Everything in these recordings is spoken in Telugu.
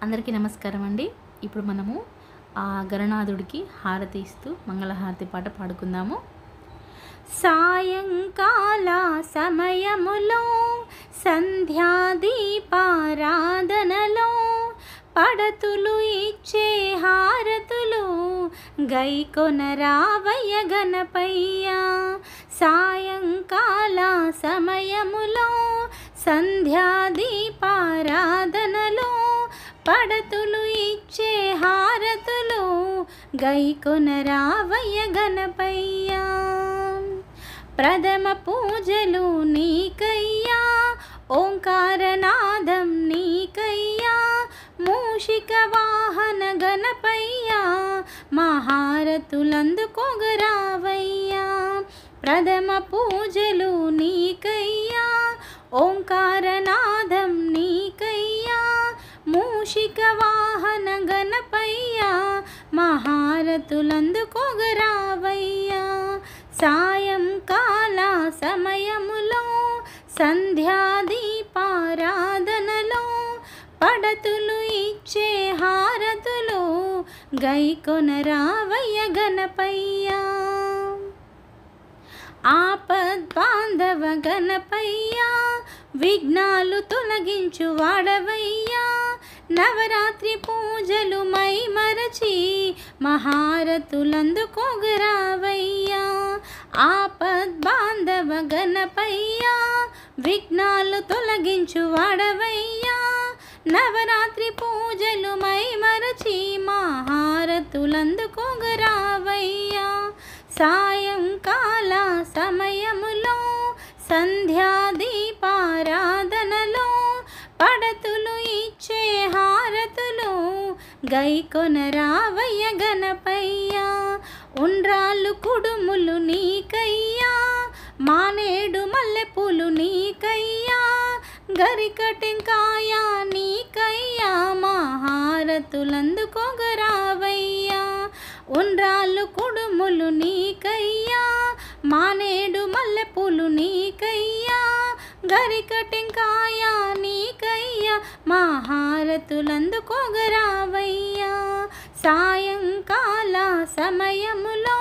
అందరికీ నమస్కారం అండి. ఇప్పుడు మనము ఆ గణనాథుడికి హారతి ఇస్తూ మంగళహారతి పాట పాడుకుందాము. సాయంకాల సమయములో సంధ్యాదీపారాధనలో పడతులు ఇచ్చే హారతులు గైకొనరావయ్య గణపయ్య. సాయంకాల సమయములో సంధ్యాదీపారాధనలో పడతులు ఇచ్చే హారతులు గైకొనరావయ్య గణపయ్య. ప్రథమ పూజలు నీకయ్యా, ఓంకారనాదం నీకయ్యా, మూషిక వాహన గణపయ్య మహారతులందుకొగరావయ్యా. ప్రథమ పూజలు నీకయ్యా, ఓంకారనాదం నీకయ్యా, మూషిక వాహన గణపయ్య మహారతులందుకొగరావయ్యా. సాయంకాల సమయములో సంధ్యాదీపారాధనలో పడతులు ఇచ్చే హారతులు గైకొనరావయ్య గణపయ్య. ఆపద్బాంధవ గణపయ్య, విఘ్నాలు తొలగించు వాడవయ్యా. నవరాత్రి పూజలు మై మరచి మహారతులందుకొగరావయ్యా. ఆపద్బాంధవ గణపయ్య, విఘ్నాలు తొలగించు వాడవయ్యా. నవరాత్రి పూజలు మై మరచి మహారతులందుకొగరావయ్యా. సాయంకాల సమయములో సంధ్యాదీపారాధనలో పడతులు ఇచ్చే హారతులు గైకొనరావయ్య గణపయ్య. ఉండ్రాళ్ళు కుడుములు నీకయ్యా, మానేడు మల్లెపూలు నీకయ్యా, గరికటెంకాయ నీకయ్యా మహారతులందుకొగరావయ్యా. ఉండ్రాళ్ళు కుడుములు నీకయ్యా, మానేడు మల్లెపూలు నీకయ్యా, గరికటెంకాయ నీకయ్యా మహారతులందుకొగరావయ్యా. సాయంకాల సమయములో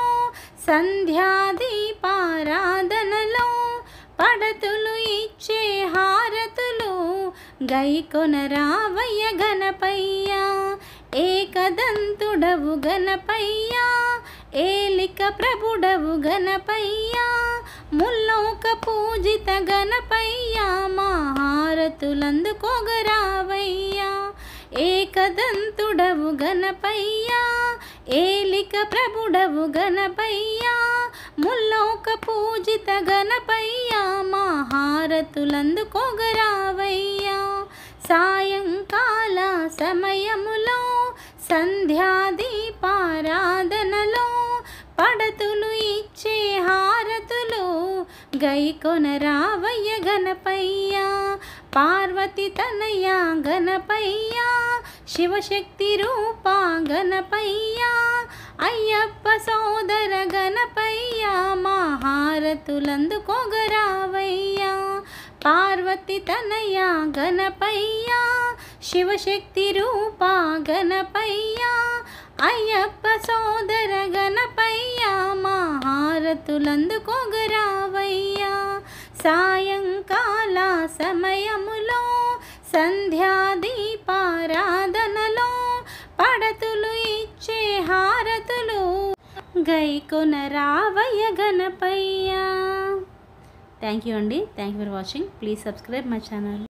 సంధ్యాదీపారాధనలో పడతులు ఇచ్చే హారతులు గైకొనరావయ్య గణపయ్య. ఏకదంతుడవు గణపయ్య, ఏలిక ప్రభుడవు గణపయ్య, ముల్లోక పూజిత గణపయ్య మహారతులందుకొగరావయ్య. ఏకదంతుడవు గణపయ్య, ఏలిక ప్రభుడవు గణపయ్య, ముల్లోక పూజిత గణపయ్య మహారతులందుకొగరావయ్య. సాయంకాల సమయములో సంధ్యాదీపారాధనలో పడతులు ఇచ్చే హారతులు గైకొనరావయ్య గణపయ్య. పార్వతి తనయ గణపయ్య, శివశక్తి రూపా గణపయ్య, అయ్యప్ప సోదర గణపయ్య మహారతులందుకొగరావయ్య. పార్వతి తనయ గణపయ్య, శివశక్తి రూపా గణపయ్య, అయ్యప్ప సోదర గణపయ్య మహారతులందుకొగరావయ్య. సాయంకాల సమయములో సంధ్యాదీపారాధనలో పడతులు ఇచ్చే హారతులు గైకొనరావయ్య గణపయ్య. థ్యాంక్ యూ అండి. Thank you for watching. Please subscribe my channel.